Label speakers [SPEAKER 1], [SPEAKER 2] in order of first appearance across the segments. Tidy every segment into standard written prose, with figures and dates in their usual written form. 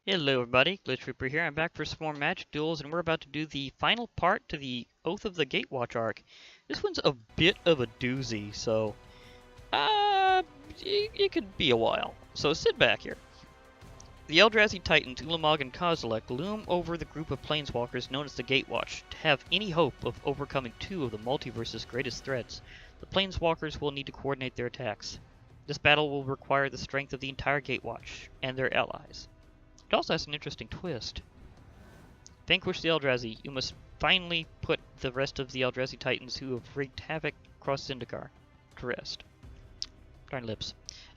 [SPEAKER 1] Hello everybody, Glitch Reaper here. I'm back for some more Magic Duels, and we're about to do the final part to the Oath of the Gatewatch arc. This one's a bit of a doozy, so it could be a while. So sit back here. The Eldrazi Titans, Ulamog and Kozilek loom over the group of planeswalkers known as the Gatewatch. To have any hope of overcoming two of the multiverse's greatest threats, the planeswalkers will need to coordinate their attacks. This battle will require the strength of the entire Gatewatch and their allies. It also has an interesting twist. Vanquish the Eldrazi. You must finally put the rest of the Eldrazi Titans who have wreaked havoc across Zendikar to rest. Darn lips.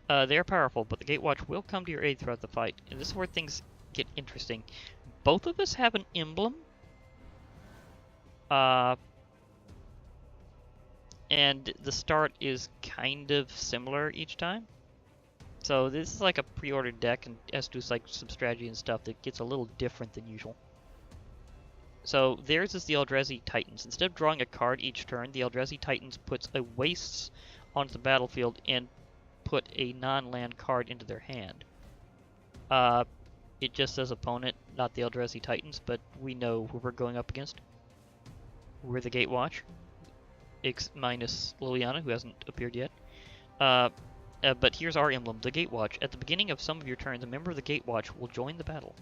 [SPEAKER 1] They are powerful, but the Gatewatch will come to your aid throughout the fight, and this is where things get interesting. Both of us have an emblem. And the start is kind of similar each time. So this is like a pre-ordered deck, and has to do like some strategy and stuff that gets a little different than usual. So theirs is the Eldrazi Titans. Instead of drawing a card each turn, the Eldrazi Titans puts a wastes onto the battlefield and put a non-land card into their hand. It just says opponent, not the Eldrazi Titans, but we know who we're going up against. We're the Gatewatch, minus Liliana, who hasn't appeared yet. But here's our emblem, the Gatewatch. At the beginning of some of your turns, a member of the Gatewatch will join the battle.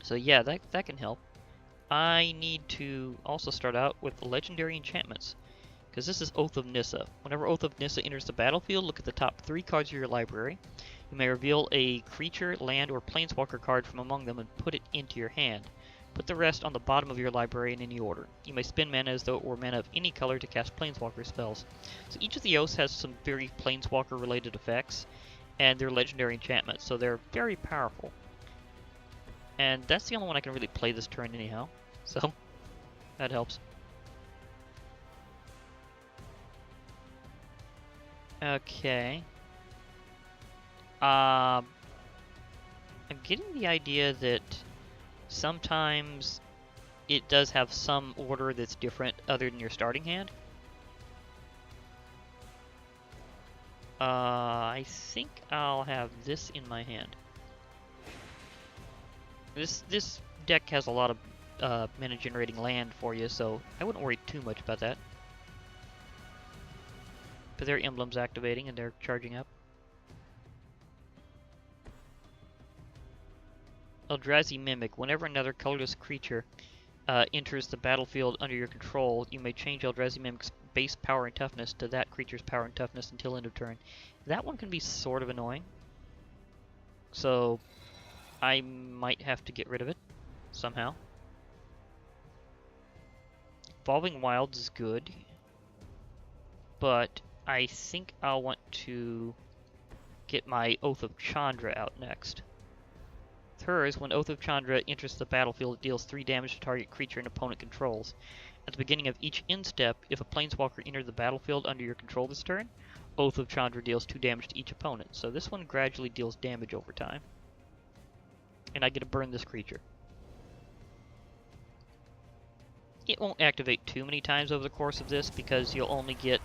[SPEAKER 1] So yeah, that can help. I need to also start out with legendary enchantments, because this is Oath of Nissa. Whenever Oath of Nissa enters the battlefield, look at the top 3 cards of your library. You may reveal a creature, land, or planeswalker card from among them and put it into your hand. Put the rest on the bottom of your library in any order. You may spend mana as though it were mana of any color to cast planeswalker spells. So each of the oaths has some very planeswalker related effects, and they're legendary enchantments, so they're very powerful. And that's the only one I can really play this turn anyhow, so that helps. Okay. I'm getting the idea that sometimes it does have some order that's different other than your starting hand. I think I'll have this in my hand. This deck has a lot of mana generating land for you, so I wouldn't worry too much about that. But their emblem's activating and they're charging up. Eldrazi Mimic. Whenever another colorless creature enters the battlefield under your control, you may change Eldrazi Mimic's base power and toughness to that creature's power and toughness until end of turn. That one can be sort of annoying, so I might have to get rid of it somehow. Evolving Wilds is good, but I think I'll want to get my Oath of Chandra out next. Hers, when Oath of Chandra enters the battlefield, it deals 3 damage to target creature an opponent controls. At the beginning of each end step, if a planeswalker enters the battlefield under your control this turn, Oath of Chandra deals 2 damage to each opponent. So this one gradually deals damage over time. And I get to burn this creature. It won't activate too many times over the course of this, because you'll only get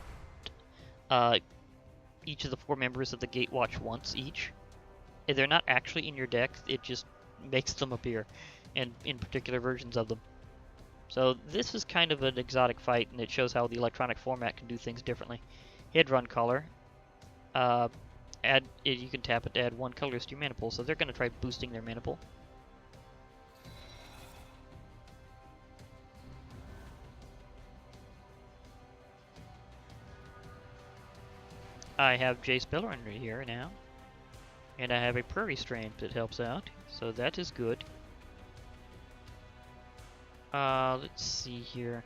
[SPEAKER 1] each of the 4 members of the Gatewatch once each. If they're not actually in your deck, it just makes them appear, and in particular versions of them. So this is kind of an exotic fight, and it shows how the electronic format can do things differently. Head run color. You can tap it to add 1 colorless to your mana pool, so they're going to try boosting their mana pool. I have Jace Beleren here now. And I have a Prairie Strain that helps out, so that is good. Let's see here.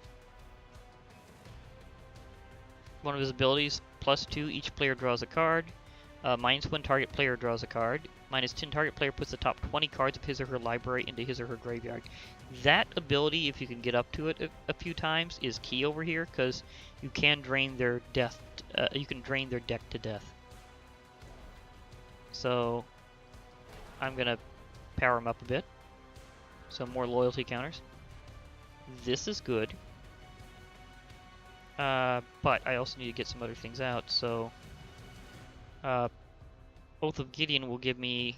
[SPEAKER 1] One of his abilities, +2, each player draws a card. -1, target player draws a card. -10, target player puts the top 20 cards of his or her library into his or her graveyard. That ability, if you can get up to it a few times, is key over here, because you can drain their death. You can drain their deck to death. So I'm gonna power them up a bit. So more loyalty counters. This is good. But I also need to get some other things out, so Oath of Gideon will give me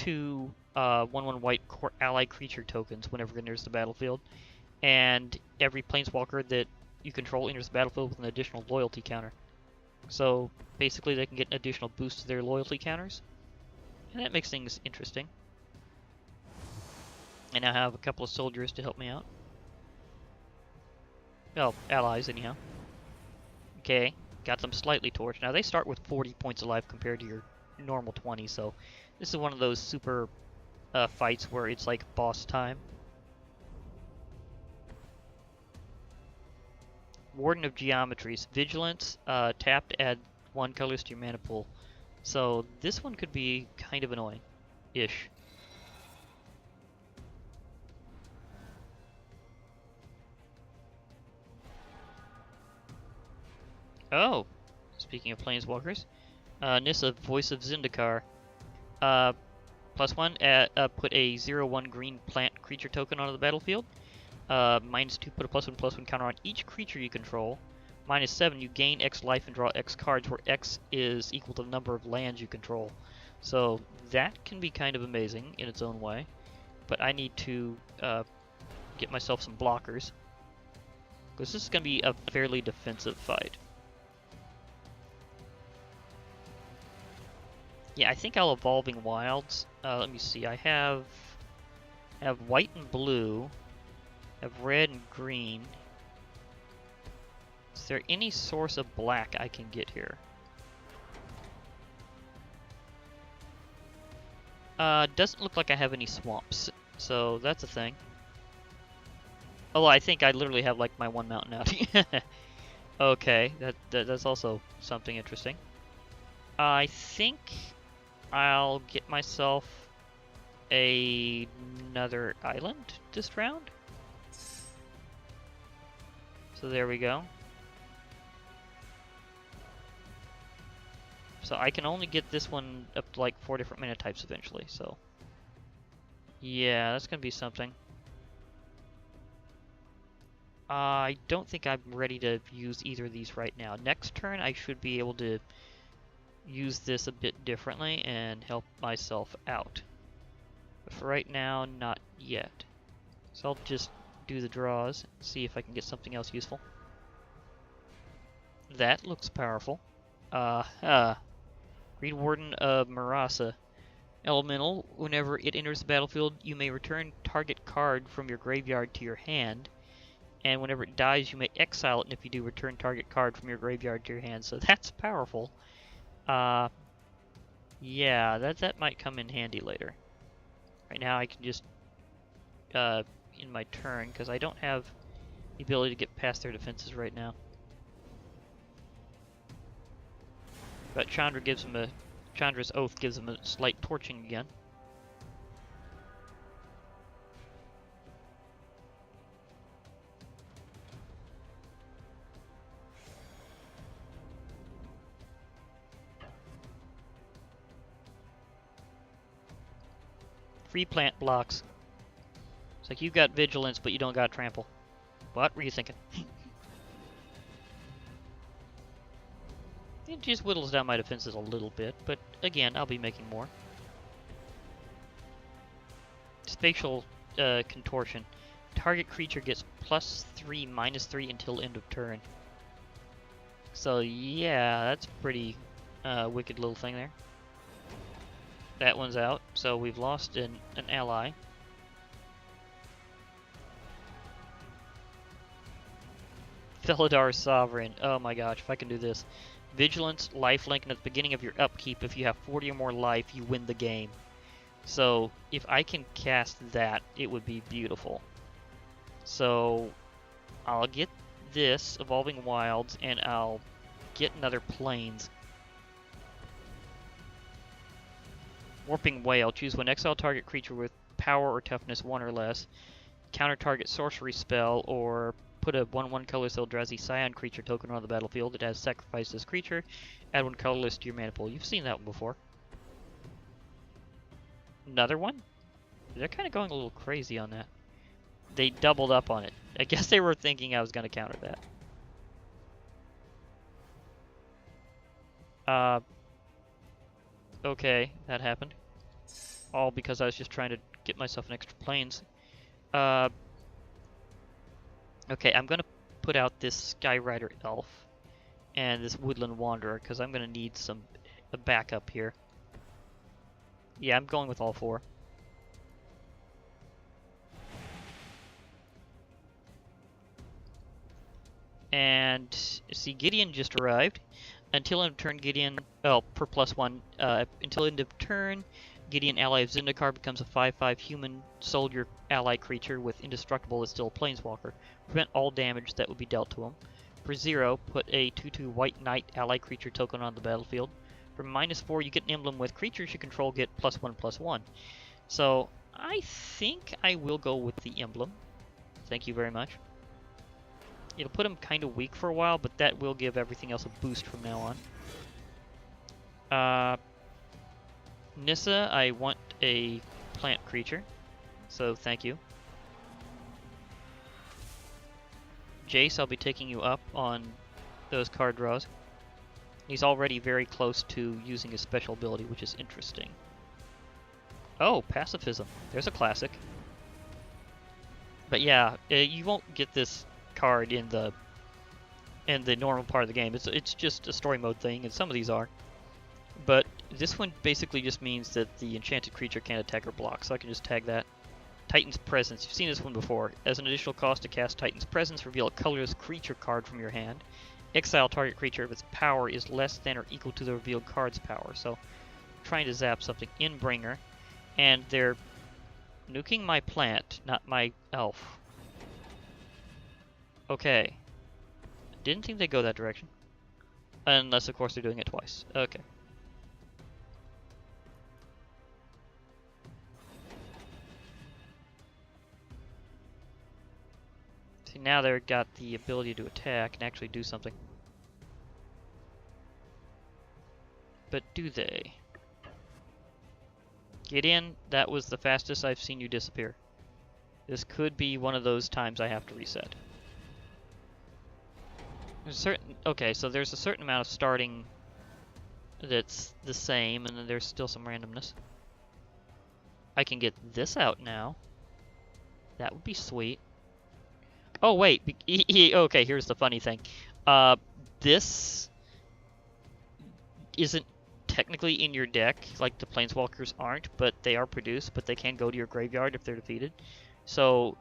[SPEAKER 1] 2 1/1 white ally creature tokens whenever it enters the battlefield, and every planeswalker that you control enters the battlefield with an additional loyalty counter. So basically they can get an additional boost to their loyalty counters, and that makes things interesting. And I have a couple of soldiers to help me out. Well, allies anyhow. Okay, got them slightly torched. Now they start with 40 points of life compared to your normal 20, so this is one of those super fights where it's like boss time. Warden of Geometries. Vigilance, tap to add 1 colors to your mana pool. So this one could be kind of annoying-ish. Oh, speaking of planeswalkers, Nissa, Voice of Zendikar. +1, put a 0/1 green plant creature token onto the battlefield. -2, put a +1/+1 counter on each creature you control. -7, you gain X life and draw X cards, where X is equal to the number of lands you control. So that can be kind of amazing in its own way, but I need to get myself some blockers, because this is going to be a fairly defensive fight. Yeah, I think I'll Evolving Wilds. Let me see. I have white and blue. I have red and green. Is there any source of black I can get here? Doesn't look like I have any swamps, so that's a thing. Oh, I think I literally have like my 1 mountain out. Okay, that's also something interesting. I think I'll get myself another island this round. So there we go. So I can only get this one up to like 4 different mana types eventually, so yeah, that's gonna be something. I don't think I'm ready to use either of these right now. Next turn I should be able to use this a bit differently and help myself out. But for right now, not yet. So I'll just do the draws, see if I can get something else useful. That looks powerful. Green Warden of Marasa. Elemental, whenever it enters the battlefield, you may return target card from your graveyard to your hand. And whenever it dies, you may exile it, and if you do, return target card from your graveyard to your hand. So that's powerful. Yeah, that might come in handy later. Right now I can just, in my turn, because I don't have the ability to get past their defenses right now. But Chandra's Oath gives him a slight torching again. Free plant blocks. It's like you got vigilance, but you don't got trample. What were you thinking? It just whittles down my defenses a little bit, but again, I'll be making more. Spatial contortion. Target creature gets +3, -3 until end of turn. So yeah, that's pretty wicked little thing there. That one's out, so we've lost an ally. Felidar Sovereign. Oh my gosh, if I can do this. Vigilance, lifelink, and at the beginning of your upkeep, if you have 40 or more life, you win the game. So if I can cast that, it would be beautiful. So I'll get this, Evolving Wilds, and I'll get another Plains. Warping Whale. Choose one exile target creature with power or toughness 1 or less. Counter target sorcery spell, or put a 1/1 colorless Eldrazi Scion creature token on the battlefield. It has sacrificed this creature. Add 1 colorless to your mana pool. You've seen that one before. Another one? They're kind of going a little crazy on that. They doubled up on it. I guess they were thinking I was going to counter that. Okay, that happened. all because I was just trying to get myself an extra planes. Okay, I'm gonna put out this Skyrider Elf and this Woodland Wanderer because I'm gonna need a backup here. Yeah, I'm going with all 4. And see, Gideon just arrived. Until end of turn, Gideon, per +1, until end of turn, Gideon ally of Zendikar becomes a 5/5 human soldier ally creature with indestructible is still a planeswalker. Prevent all damage that would be dealt to him. For 0, put a 2/2 white knight ally creature token on the battlefield. For -4, you get an emblem with creatures you control get +1/+1. So I think I will go with the emblem. Thank you very much. It'll put him kind of weak for a while, but that will give everything else a boost from now on. Nissa, I want a plant creature, so thank you. Jace, I'll be taking you up on those card draws. He's already very close to using his special ability, which is interesting. Oh, Pacifism. There's a classic. But yeah, you won't get this card in the normal part of the game. It's just a story mode thing, and some of these are. But this one basically just means that the enchanted creature can't attack or block, so I can just tag that. Titan's Presence. You've seen this one before. As an additional cost to cast Titan's Presence, reveal a colorless creature card from your hand. Exile target creature if its power is less than or equal to the revealed card's power. So I'm trying to zap something in Bringer, and they're nuking my plant, not my elf. Okay. Didn't think they'd go that direction. Unless, of course, they're doing it twice. Okay. See, now they've got the ability to attack and actually do something. But do they? Get in. That was the fastest I've seen you disappear. This could be one of those times I have to reset. Okay, so there's a certain amount of starting that's the same, and then there's still some randomness. I can get this out now. That would be sweet. Oh wait, okay, here's the funny thing. This isn't technically in your deck, like the Planeswalkers aren't, but they are produced, but they can go to your graveyard if they're defeated. So,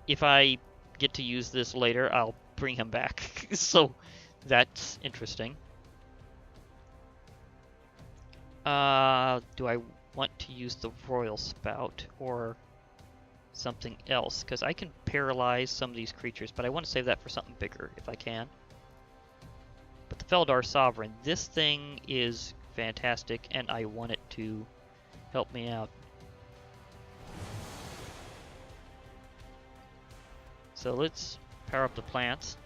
[SPEAKER 1] if I get to use this later, I'll bring him back. So that's interesting. Do I want to use the Royal Spout or something else? Because I can paralyze some of these creatures, but I want to save that for something bigger if I can. But the Feldar Sovereign, this thing is fantastic, and I want it to help me out. So let's power up the plants.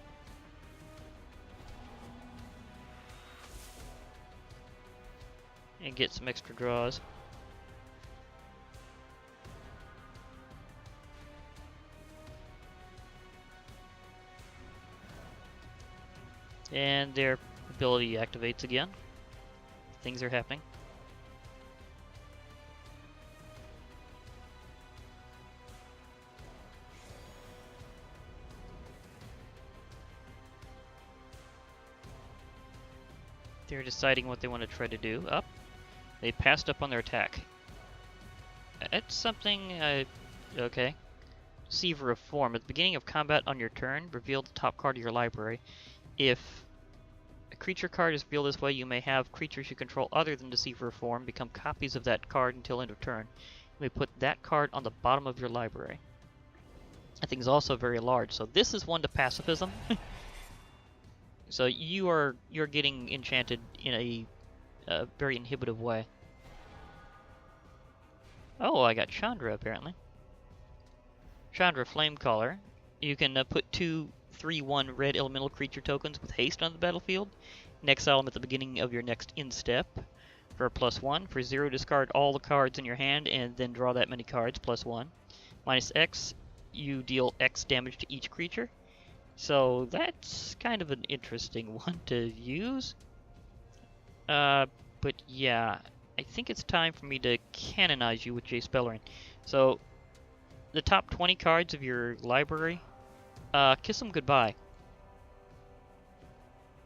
[SPEAKER 1] And get some extra draws. And their ability activates again. Things are happening. They're deciding what they want to try to do. Up. They passed up on their attack. That's something, okay. Deceiver of Form. At the beginning of combat on your turn, reveal the top card of your library. If a creature card is revealed this way, you may have creatures you control other than Deceiver of Form become copies of that card until end of turn. You may put that card on the bottom of your library. That thing is also very large, so this is one to pacifism. So you're getting enchanted in a very inhibitive way. Oh, I got Chandra apparently. Chandra Flamecaller. You can put 2 3/1 red elemental creature tokens with haste on the battlefield, and exile them at the beginning of your next end step. For a +1, for 0, discard all the cards in your hand and then draw that many cards, +1. -X, you deal X damage to each creature. So that's kind of an interesting one to use. But yeah, I think it's time for me to canonize you with Jace Beleren. So, the top 20 cards of your library, kiss them goodbye.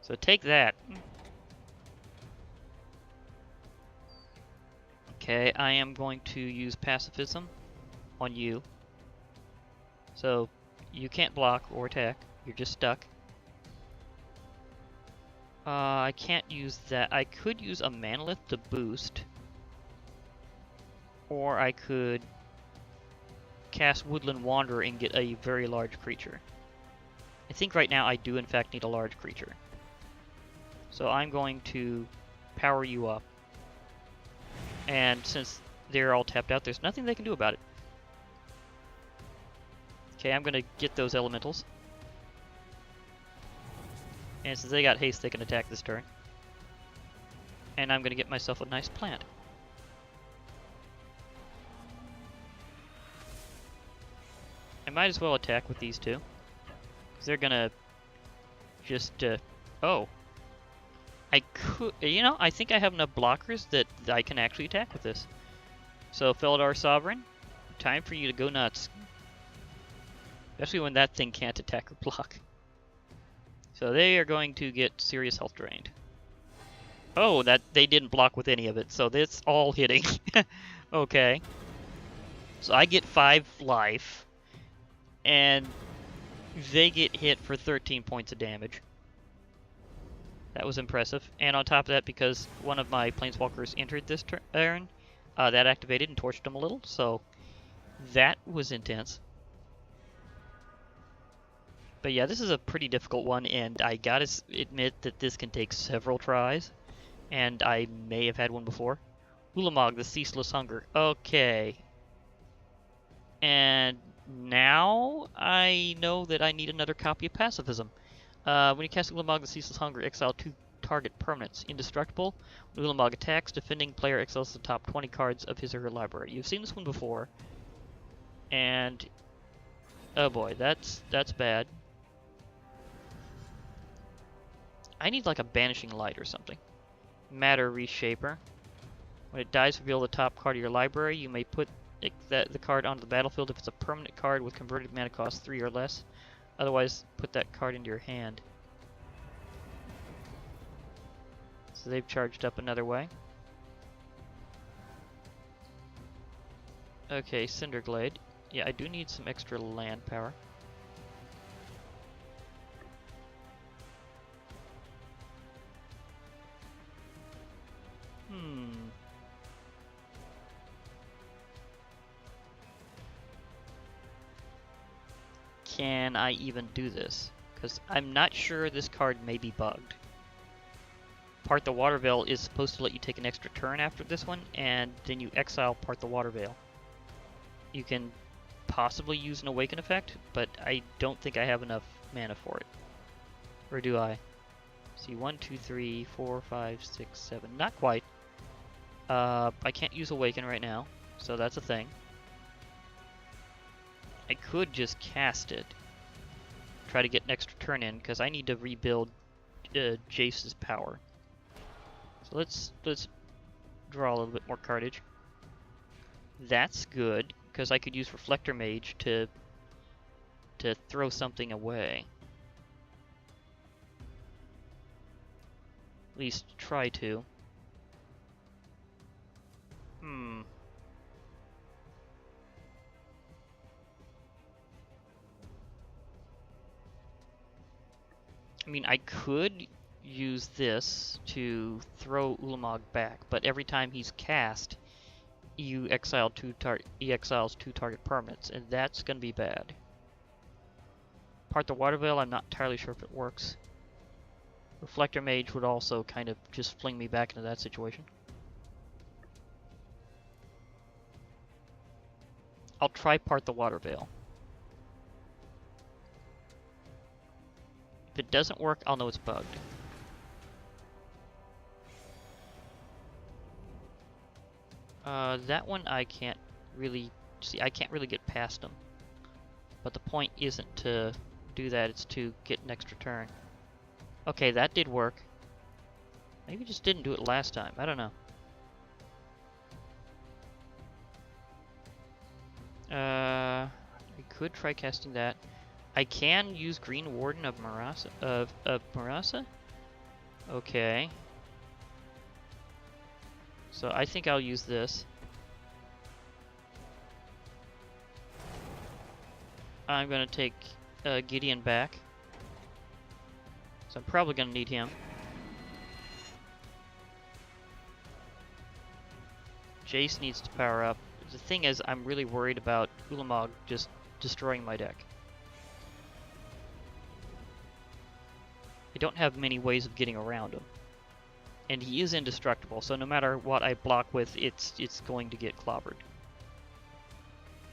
[SPEAKER 1] So take that. Okay, I am going to use pacifism on you. So, you can't block or attack. You're just stuck. I can't use that. I could use a Manolith to boost. Or I could cast Woodland Wanderer and get a very large creature. I think right now I do in fact need a large creature. So I'm going to power you up. And since they're all tapped out, there's nothing they can do about it. Okay, I'm going to get those elementals. And since they got haste, they can attack this turn. And I'm going to get myself a nice plant. I might as well attack with these two. Because they're going to just... oh. I could... You know, I think I have enough blockers that I can actually attack with this. So, Feldar Sovereign, time for you to go nuts. Especially when that thing can't attack or block. So they are going to get serious health drained. Oh, that they didn't block with any of it, so that's all hitting. Okay. So I get 5 life, and they get hit for 13 points of damage. That was impressive. And on top of that, because one of my planeswalkers entered this turn, that activated and torched them a little, so that was intense. But yeah, this is a pretty difficult one, and I gotta admit that this can take several tries, and I may have had one before. Ulamog, the Ceaseless Hunger. Okay. And now I know that I need another copy of Pacifism. When you cast Ulamog, the Ceaseless Hunger, exile 2 target permanents. Indestructible. When Ulamog attacks, defending player exiles the top 20 cards of his or her library. You've seen this one before. And... oh boy, that's bad. I need like a Banishing Light or something. Matter Reshaper. When it dies, reveal the top card of your library. You may put the card onto the battlefield if it's a permanent card with converted mana cost 3 or less. Otherwise, put that card into your hand. So they've charged up another way. Okay, Cinderglade. Yeah, I do need some extra land power. Can I even do this? Because I'm not sure this card may be bugged. Part the Water Veil is supposed to let you take an extra turn after this one, and then you exile Part the Water Veil. You can possibly use an Awaken effect, but I don't think I have enough mana for it. Or do I? See, 1, 2, 3, 4, 5, 6, 7. Not quite. I can't use Awaken right now, so that's a thing. I could just cast it. Try to get an extra turn in, because I need to rebuild Jace's power. So let's draw a little bit more cardage. That's good, because I could use Reflector Mage to throw something away. At least try to. I mean, I could use this to throw Ulamog back, but every time he's cast, he exiles 2 target permanents, and that's going to be bad. Part the Water Veil, I'm not entirely sure if it works. Reflector Mage would also kind of just fling me back into that situation. I'll try Part the Water Veil. If it doesn't work, I'll know it's bugged. That one I can't really see. I can't really get past them. But the point isn't to do that, it's to get an extra turn. Okay, that did work. Maybe just didn't do it last time. I don't know. could try casting that. I can use Green Warden of Marasa. Okay. So I think I'll use this. I'm gonna take Gideon back. So I'm probably gonna need him. Jace needs to power up. The thing is, I'm really worried about Ulamog just destroying my deck. I don't have many ways of getting around him. And he is indestructible, so no matter what I block with, it's going to get clobbered.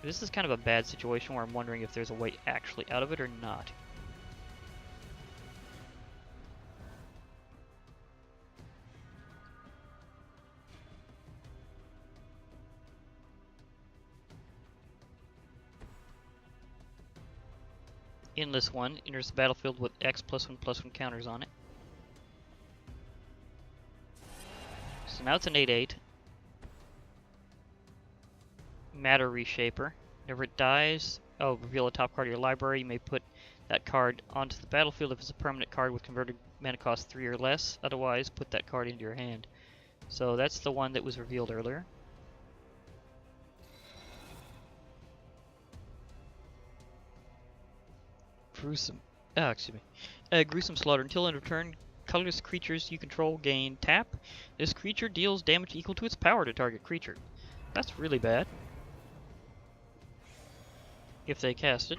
[SPEAKER 1] This is kind of a bad situation where I'm wondering if there's a way actually out of it or not. Endless One enters the battlefield with X +1/+1 counters on it. So now it's an 8/8. Matter Reshaper. Whenever it dies, reveal a top card of your library. You may put that card onto the battlefield if it's a permanent card with converted mana cost 3 or less. Otherwise, put that card into your hand. So that's the one that was revealed earlier. Gruesome Slaughter. Until end of turn, colorless creatures you control gain tap. This creature deals damage equal to its power to target creature. That's really bad. If they cast it.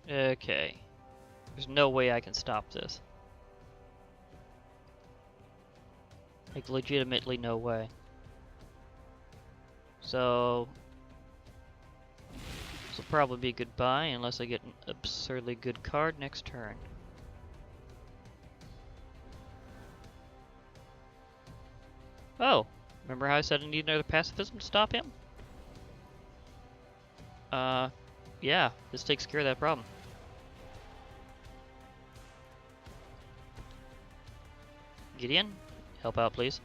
[SPEAKER 1] Okay. There's no way I can stop this. Like, legitimately no way. So this will probably be goodbye unless I get an absurdly good card next turn. Oh, remember how I said I need another pacifism to stop him? Yeah, this takes care of that problem. Gideon, help out please.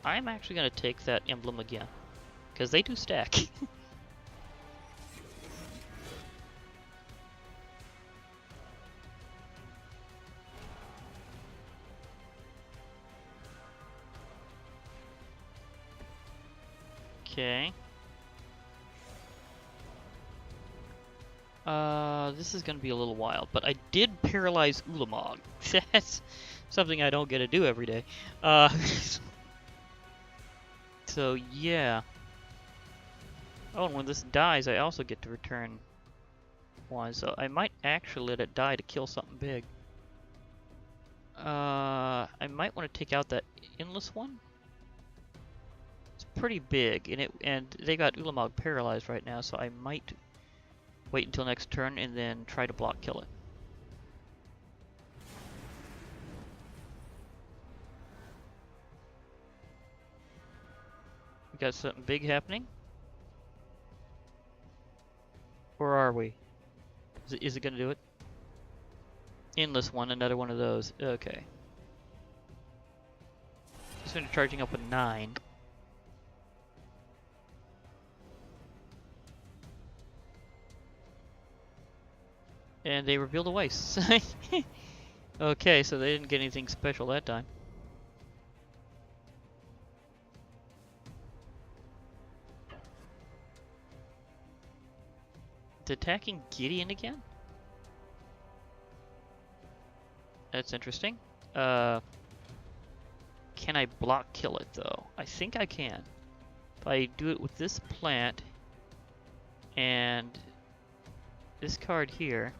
[SPEAKER 1] I'm actually going to take that emblem again, because they do stack. Okay. This is going to be a little wild, but I did paralyze Ulamog. That's something I don't get to do every day. So yeah. Oh, and when this dies, I also get to return one. So I might actually let it die to kill something big. I might want to take out that Endless One. It's pretty big, and they got Ulamog paralyzed right now, so I might wait until next turn and then try to block kill it. We got something big happening. Where are we? Is it gonna do it? Endless One, another one of those. Okay. Just gonna charging up with 9. And they revealed a waste. Okay, so they didn't get anything special that time. It's attacking Gideon again? That's interesting. Can I block kill it though? I think I can. If I do it with this plant and this card here,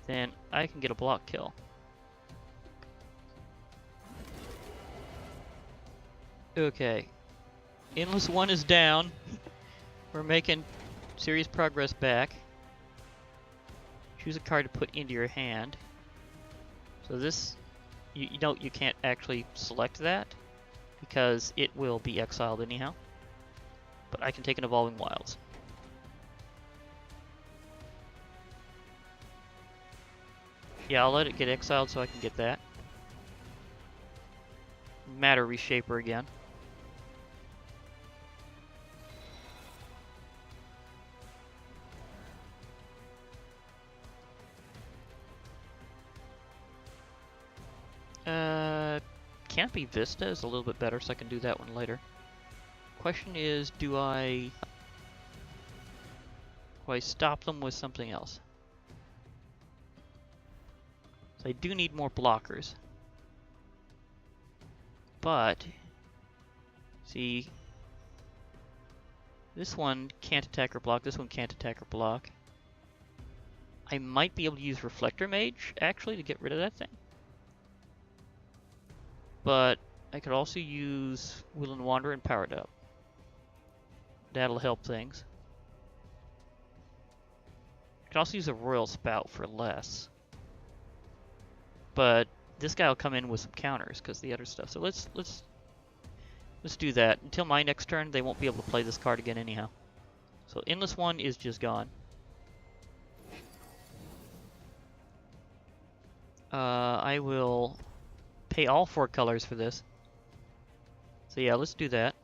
[SPEAKER 1] then I can get a block kill. Okay. Endless One is down. We're making serious progress back. Choose a card to put into your hand. So this, you know, you can't actually select that because it will be exiled anyhow. But I can take an Evolving Wilds. Yeah, I'll let it get exiled so I can get that. Matter Reshaper again. Canopy Vista is a little bit better, so I can do that one later. Question is, do I stop them with something else? So I do need more blockers. But, see, this one can't attack or block, this one can't attack or block. I might be able to use Reflector Mage, actually, to get rid of that thing. But I could also use Will and Wander and Power It Up. That'll help things. I could also use a Royal Spout for less. But this guy will come in with some counters because the other stuff. So let's do that. Until my next turn, they won't be able to play this card again anyhow. So Endless One is just gone. I will pay all 4 colors for this. So yeah, let's do that.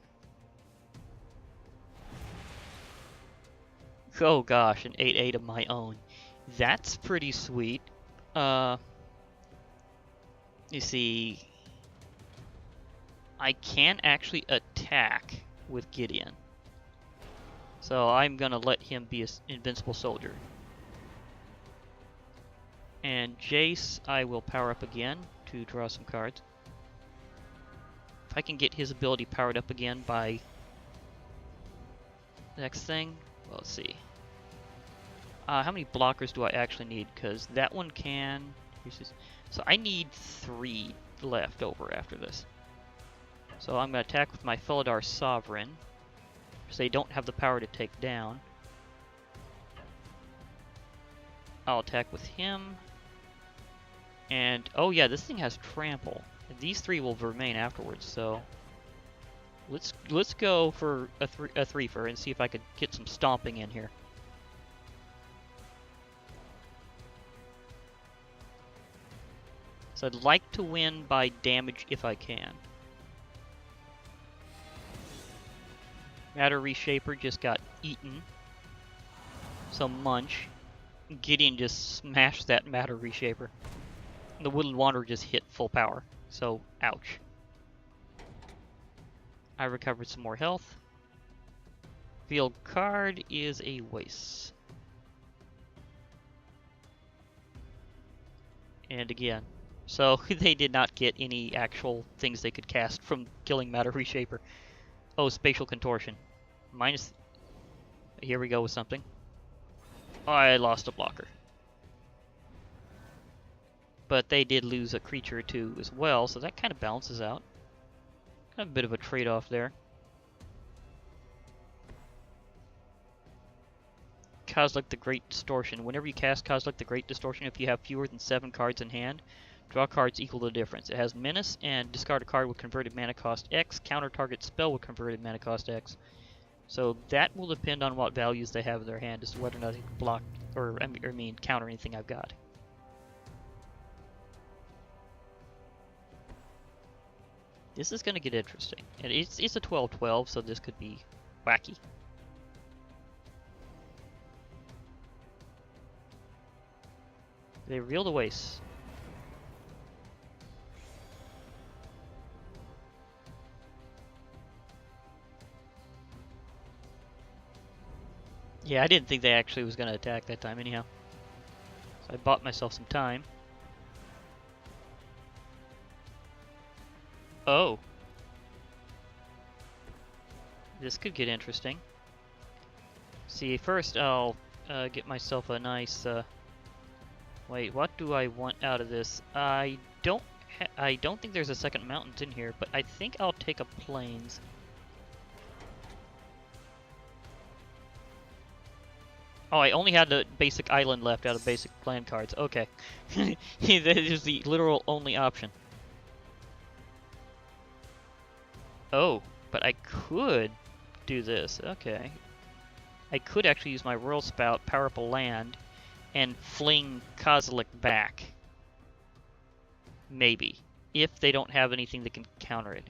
[SPEAKER 1] Oh gosh, an 8/8 of my own. That's pretty sweet. You see, I can actually attack with Gideon. So I'm gonna let him be an invincible soldier. And Jace, I will power up again to draw some cards. If I can get his ability powered up again by the next thing, well, let's see. How many blockers do I actually need? Because that one can... So I need 3 left over after this. So I'm going to attack with my Felidar Sovereign, because they don't have the power to take down. I'll attack with him. And, oh yeah, this thing has Trample. And these 3 will remain afterwards, so... Let's go for a 3-fer and see if I could get some stomping in here. So I'd like to win by damage if I can. Matter Reshaper just got eaten. So munch. Gideon just smashed that Matter Reshaper. The Woodland Wanderer just hit full power. So, ouch. I recovered some more health. Field card is a waste. And again. So, they did not get any actual things they could cast from killing Matter Reshaper. Oh, Spatial Contortion. Minus... Here we go with something. Oh, I lost a blocker. But they did lose a creature or 2 as well, so that kind of balances out. Kind of a bit of a trade-off there. Kozilek the Great Distortion. Whenever you cast Kozilek the Great Distortion, if you have fewer than 7 cards in hand, draw cards equal to the difference. It has Menace and discard a card with converted mana cost X, counter target spell with converted mana cost X. So that will depend on what values they have in their hand as to whether or not they can block or I mean counter anything I've got. This is going to get interesting. And it's a 12/12, so this could be wacky. They reel the waste. Yeah, I didn't think they actually was going to attack that time anyhow. So I bought myself some time. Oh. This could get interesting. See, first I'll get myself a nice... Wait, what do I want out of this? I don't think there's a second mountains in here, but I think I'll take a plains. Oh, I only had the basic island left out of basic land cards. Okay. That is the literal only option. Oh, but I could do this. Okay. I could actually use my Royal Spout, power up a land, and fling Kozilek back. Maybe. if they don't have anything that can counter it.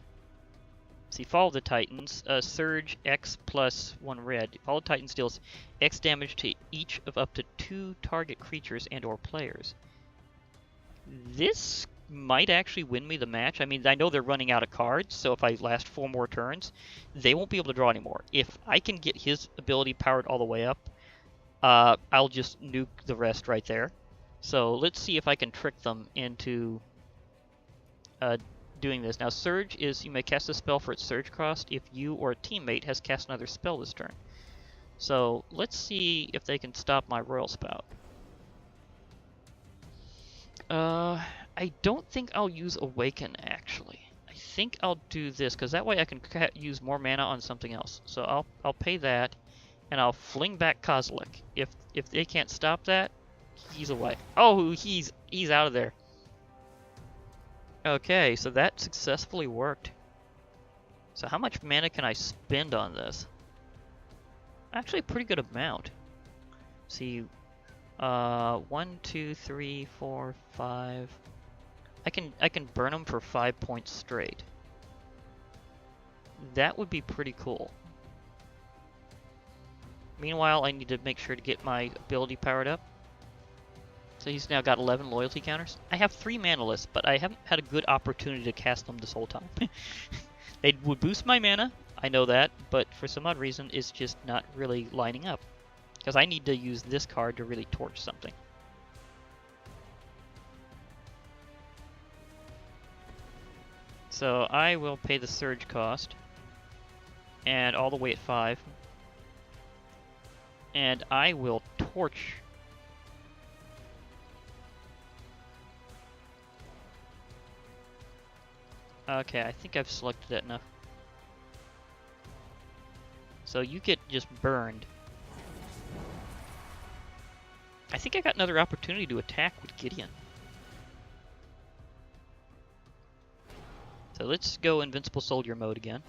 [SPEAKER 1] See, Fall of the Titans, Surge X plus 1 red. Fall of the Titans deals X damage to each of up to 2 target creatures and or players. This might actually win me the match. I mean, I know they're running out of cards, so if I last 4 more turns, they won't be able to draw anymore. If I can get his ability powered all the way up, I'll just nuke the rest right there. So let's see if I can trick them into doing this. Now, Surge is you may cast a spell for its Surge cost if you or a teammate has cast another spell this turn. So let's see if they can stop my Royal Spout. I don't think I'll use Awaken, actually. I think I'll do this, because that way I can use more mana on something else. So I'll pay that, and I'll fling back Kozilek. If they can't stop that, he's away. Oh, he's out of there. Okay, so that successfully worked. So how much mana can I spend on this? Actually, a pretty good amount. See, 1, 2, 3, 4, 5. I can burn them for 5 points straight. That would be pretty cool. Meanwhile, I need to make sure to get my ability powered up. So he's now got 11 loyalty counters. I have 3 Manalists, but I haven't had a good opportunity to cast them this whole time. They would boost my mana, I know that, but for some odd reason, it's just not really lining up. Because I need to use this card to really torch something. So I will pay the Surge cost, and all the way at 5. And I will torch. Okay, I think I've selected that enough. So you get just burned. I think I got another opportunity to attack with Gideon. So let's go Invincible Soldier mode again.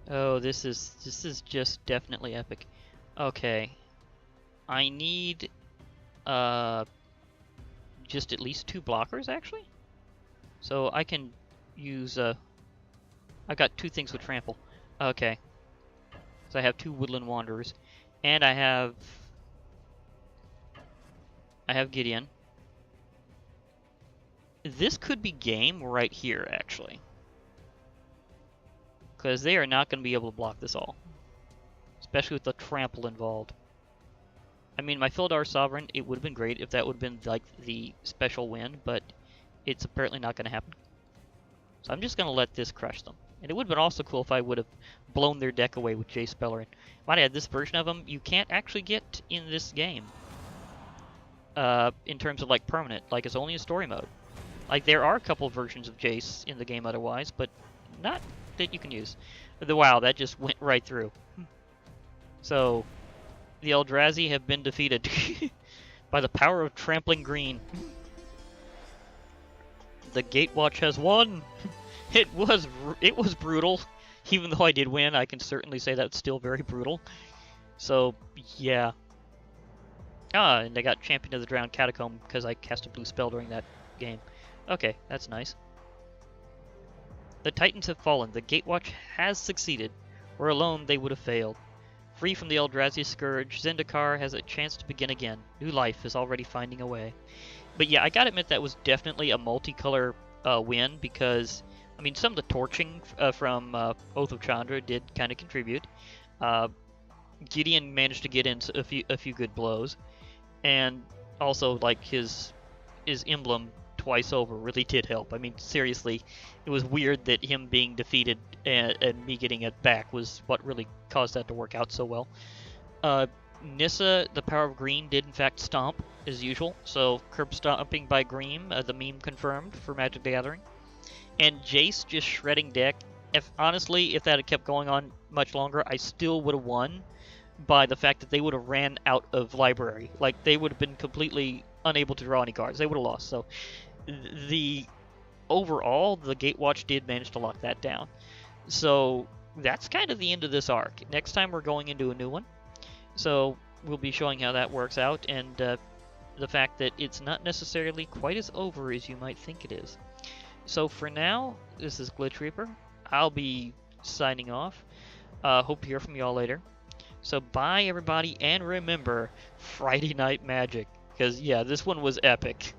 [SPEAKER 1] Oh, this is just definitely epic. Okay. I need just at least 2 blockers, actually. So I can use I got 2 things with trample. Okay. So I have 2 Woodland Wanderers, and I have Gideon. This could be game right here, actually, because they are not going to be able to block this all, especially with the trample involved. I mean, my Phildar Sovereign, it would have been great if that would have been like the special win, but it's apparently not going to happen. So I'm just going to let this crush them. And it would have been also cool if I would have blown their deck away with Jace Beleren. Might add, this version of them you can't actually get in this game. In terms of like permanent, like it's only in story mode. Like there are a couple of versions of Jace in the game otherwise, but not that you can use. Wow, that just went right through. So the Eldrazi have been defeated by the power of trampling green. The Gatewatch has won. It was brutal. Even though I did win, I can certainly say that's still very brutal. So, yeah. Ah, and I got Champion of the Drowned Catacomb because I cast a blue spell during that game. Okay, that's nice. The Titans have fallen. The Gatewatch has succeeded. Were alone, they would have failed. Free from the Eldrazi Scourge, Zendikar has a chance to begin again. New life is already finding a way. But yeah, I gotta admit that was definitely a multicolor win, because I mean, some of the torching from Oath of Chandra did kind of contribute. Gideon managed to get in a few good blows, and also like his emblem twice over really did help. I mean, seriously, it was weird that him being defeated and me getting it back was what really caused that to work out so well. Nissa, the power of green, did in fact stomp as usual. So curb stomping by Green, the meme confirmed for Magic the Gathering. And Jace just shredding deck. Honestly, if that had kept going on much longer, I still would have won by the fact that they would have ran out of library. Like, they would have been completely unable to draw any cards. They would have lost. So, overall, the Gatewatch did manage to lock that down. So, that's kind of the end of this arc. Next time, we're going into a new one. So, we'll be showing how that works out. And the fact that it's not necessarily quite as over as you might think it is. So for now, this is Glitch Reaper. I'll be signing off. Hope to hear from y'all later. So bye everybody, and remember, Friday Night Magic. Because yeah, this one was epic.